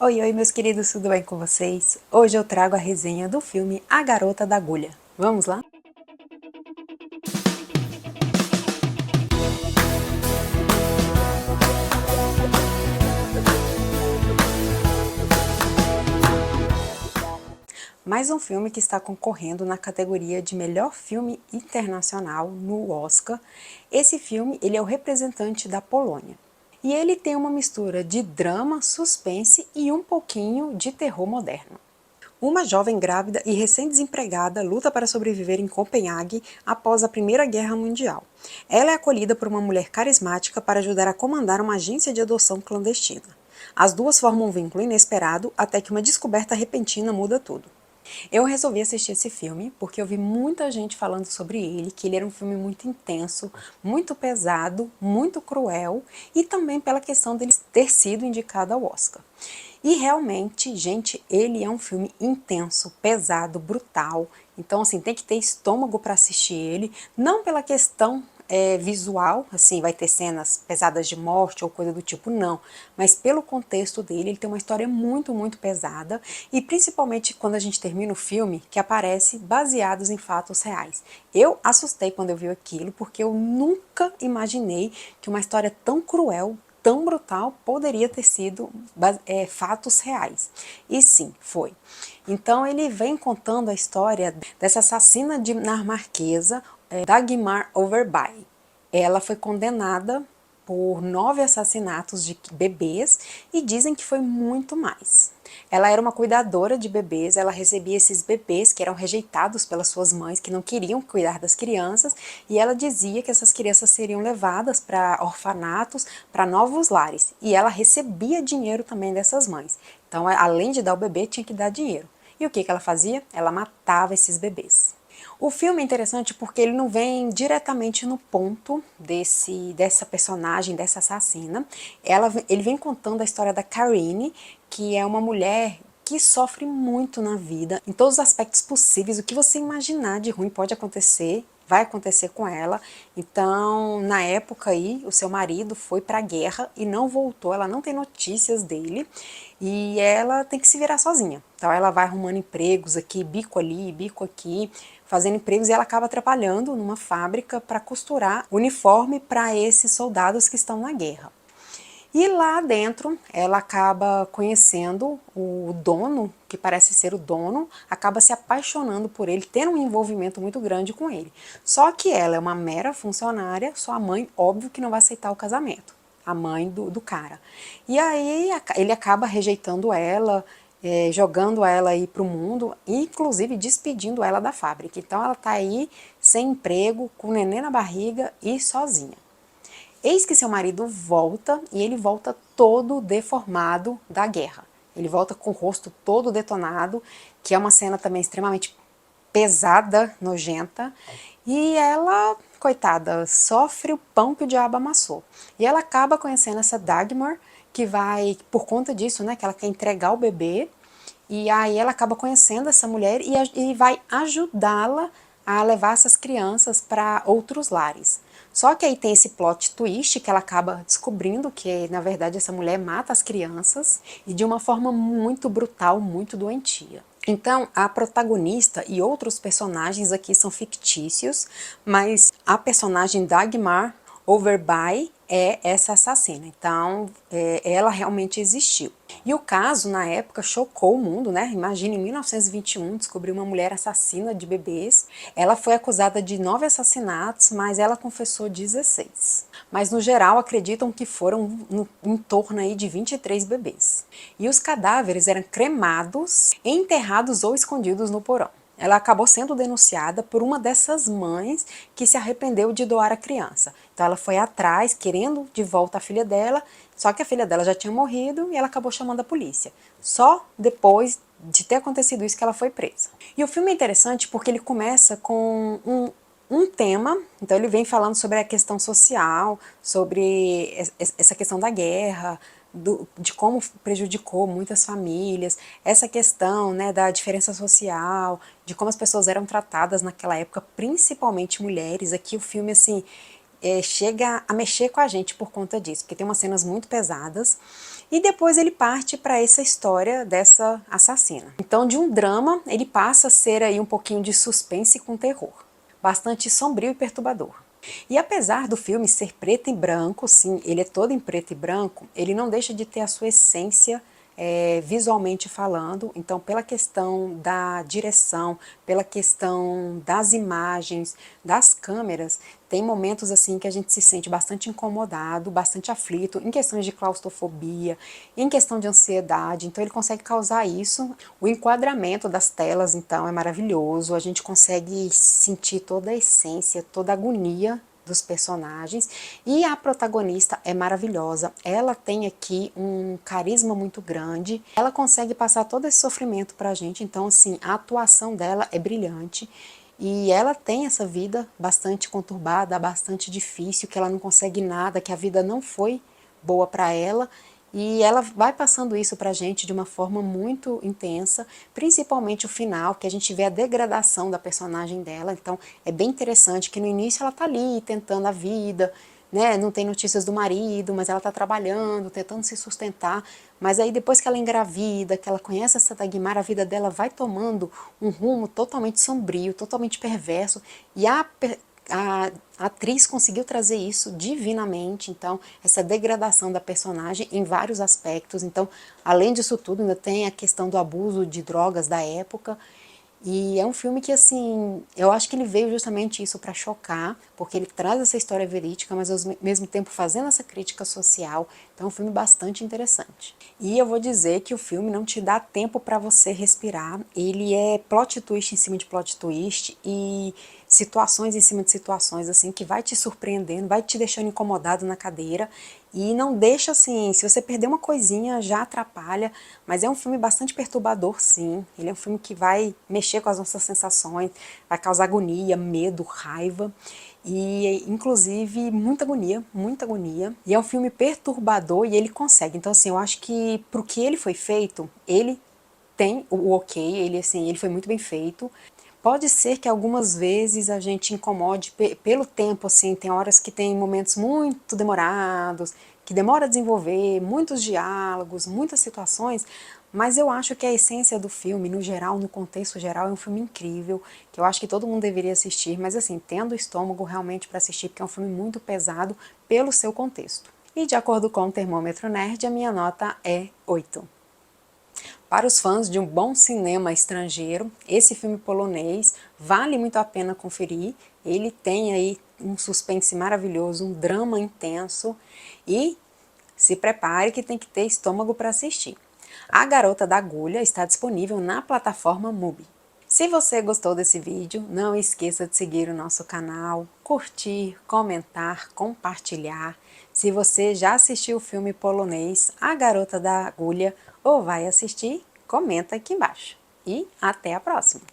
Oi, oi, meus queridos, tudo bem com vocês? Hoje eu trago a resenha do filme A Garota da Agulha. Vamos lá? Mais um filme que está concorrendo na categoria de melhor filme internacional no Oscar. Esse filme, ele é o representante da Polônia. E ele tem uma mistura de drama, suspense e um pouquinho de terror moderno. Uma jovem grávida e recém-desempregada luta para sobreviver em Copenhague após a Primeira Guerra Mundial. Ela é acolhida por uma mulher carismática para ajudar a comandar uma agência de adoção clandestina. As duas formam um vínculo inesperado até que uma descoberta repentina muda tudo. Eu resolvi assistir esse filme porque eu vi muita gente falando sobre ele, que ele era um filme muito intenso, muito pesado, muito cruel e também pela questão dele ter sido indicado ao Oscar. E realmente, gente, ele é um filme intenso, pesado, brutal. Então, assim, tem que ter estômago para assistir ele, não pela questão visual, assim, vai ter cenas pesadas de morte ou coisa do tipo, não. Mas pelo contexto dele, ele tem uma história muito, muito pesada. E principalmente quando a gente termina o filme, que aparece baseados em fatos reais. Eu assustei quando eu vi aquilo, porque eu nunca imaginei que uma história tão cruel, tão brutal poderia ter sido fatos reais. E sim, foi. Então ele vem contando a história dessa assassina dinamarquesa, Dagmar Overby. Ela foi condenada por 9 assassinatos de bebês e dizem que foi muito mais. Ela era uma cuidadora de bebês, ela recebia esses bebês que eram rejeitados pelas suas mães, que não queriam cuidar das crianças, e ela dizia que essas crianças seriam levadas para orfanatos, para novos lares, e ela recebia dinheiro também dessas mães. Então, além de dar o bebê, tinha que dar dinheiro. E o que ela fazia? Ela matava esses bebês. O filme é interessante porque ele não vem diretamente no ponto dessa personagem, dessa assassina. Ele vem contando a história da Karine, que é uma mulher que sofre muito na vida, em todos os aspectos possíveis. O que você imaginar de ruim pode acontecer, vai acontecer com ela. Então, na época aí, o seu marido foi para a guerra e não voltou, ela não tem notícias dele e ela tem que se virar sozinha. Então, ela vai arrumando empregos aqui, bico ali, bico aqui, fazendo empregos, e ela acaba trabalhando numa fábrica para costurar uniforme para esses soldados que estão na guerra. E lá dentro, ela acaba conhecendo o dono, que parece ser o dono, acaba se apaixonando por ele, tendo um envolvimento muito grande com ele. Só que ela é uma mera funcionária, sua mãe, óbvio que não vai aceitar o casamento, a mãe do cara. E aí ele acaba rejeitando ela, jogando ela aí para o mundo, inclusive despedindo ela da fábrica. Então ela tá aí sem emprego, com o neném na barriga e sozinha. Eis que seu marido volta, e ele volta todo deformado da guerra. Ele volta com o rosto todo detonado, que é uma cena também extremamente pesada, nojenta, e ela, coitada, sofre o pão que o diabo amassou. E ela acaba conhecendo essa Dagmar, que vai, por conta disso, né, que ela quer entregar o bebê, e aí ela acaba conhecendo essa mulher e vai ajudá-la a levar essas crianças para outros lares. Só que aí tem esse plot twist que ela acaba descobrindo que, na verdade, essa mulher mata as crianças e de uma forma muito brutal, muito doentia. Então, a protagonista e outros personagens aqui são fictícios, mas a personagem Dagmar Overby é essa assassina. Então, ela realmente existiu. E o caso, na época, chocou o mundo, né? Imagina, em 1921, descobriu uma mulher assassina de bebês. Ela foi acusada de 9 assassinatos, mas ela confessou 16. Mas, no geral, acreditam que foram em torno aí de 23 bebês. E os cadáveres eram cremados, enterrados ou escondidos no porão. Ela acabou sendo denunciada por uma dessas mães que se arrependeu de doar a criança. Então ela foi atrás, querendo de volta a filha dela, só que a filha dela já tinha morrido e ela acabou chamando a polícia. Só depois de ter acontecido isso que ela foi presa. E o filme é interessante porque ele começa com um tema, então ele vem falando sobre a questão social, sobre essa questão da guerra, de como prejudicou muitas famílias, essa questão, né, da diferença social, de como as pessoas eram tratadas naquela época, principalmente mulheres. Aqui o filme, assim, chega a mexer com a gente por conta disso, porque tem umas cenas muito pesadas, e depois ele parte para essa história dessa assassina. Então, de um drama, ele passa a ser aí um pouquinho de suspense com terror, bastante sombrio e perturbador. E apesar do filme ser preto e branco, sim, ele é todo em preto e branco, ele não deixa de ter a sua essência visualmente falando. Então, pela questão da direção, pela questão das imagens, das câmeras, tem momentos assim que a gente se sente bastante incomodado, bastante aflito, em questões de claustrofobia, em questão de ansiedade. Então ele consegue causar isso. O enquadramento das telas, então, é maravilhoso. A gente consegue sentir toda a essência, toda a agonia dos personagens, e a protagonista é maravilhosa. Ela tem aqui um carisma muito grande, ela consegue passar todo esse sofrimento pra gente. Então assim, a atuação dela é brilhante, e ela tem essa vida bastante conturbada, bastante difícil, que ela não consegue nada, que a vida não foi boa para ela, e ela vai passando isso pra gente de uma forma muito intensa, principalmente o final, que a gente vê a degradação da personagem dela. Então é bem interessante que no início ela tá ali tentando a vida, né, não tem notícias do marido, mas ela tá trabalhando, tentando se sustentar, mas aí depois que ela engravida, que ela conhece essa Dagmar, a vida dela vai tomando um rumo totalmente sombrio, totalmente perverso, e a atriz conseguiu trazer isso divinamente. Então essa degradação da personagem em vários aspectos. Então, além disso tudo, ainda tem a questão do abuso de drogas da época. E é um filme que, assim, eu acho que ele veio justamente isso para chocar, porque ele traz essa história verídica, mas ao mesmo tempo fazendo essa crítica social. Então é um filme bastante interessante. E eu vou dizer que o filme não te dá tempo para você respirar. Ele é plot twist em cima de plot twist e situações em cima de situações, assim, que vai te surpreendendo, vai te deixando incomodado na cadeira. E não deixa assim, se você perder uma coisinha já atrapalha, mas é um filme bastante perturbador, sim. Ele é um filme que vai mexer com as nossas sensações, vai causar agonia, medo, raiva e inclusive muita agonia, muita agonia. E é um filme perturbador e ele consegue. Então assim, eu acho que pro que ele foi feito, ele tem o ok, ele assim, ele foi muito bem feito. Pode ser que algumas vezes a gente incomode pelo tempo, assim, tem horas que tem momentos muito demorados, que demora a desenvolver, muitos diálogos, muitas situações, mas eu acho que a essência do filme, no geral, no contexto geral, é um filme incrível, que eu acho que todo mundo deveria assistir, mas assim, tendo estômago realmente para assistir, porque é um filme muito pesado pelo seu contexto. E de acordo com o Termômetro Nerd, a minha nota é 8. Para os fãs de um bom cinema estrangeiro, esse filme polonês vale muito a pena conferir. Ele tem aí um suspense maravilhoso, um drama intenso, e se prepare que tem que ter estômago para assistir. A Garota da Agulha está disponível na plataforma Mubi. Se você gostou desse vídeo, não esqueça de seguir o nosso canal, curtir, comentar, compartilhar. Se você já assistiu o filme polonês A Garota da Agulha ou vai assistir, comenta aqui embaixo. E até a próxima!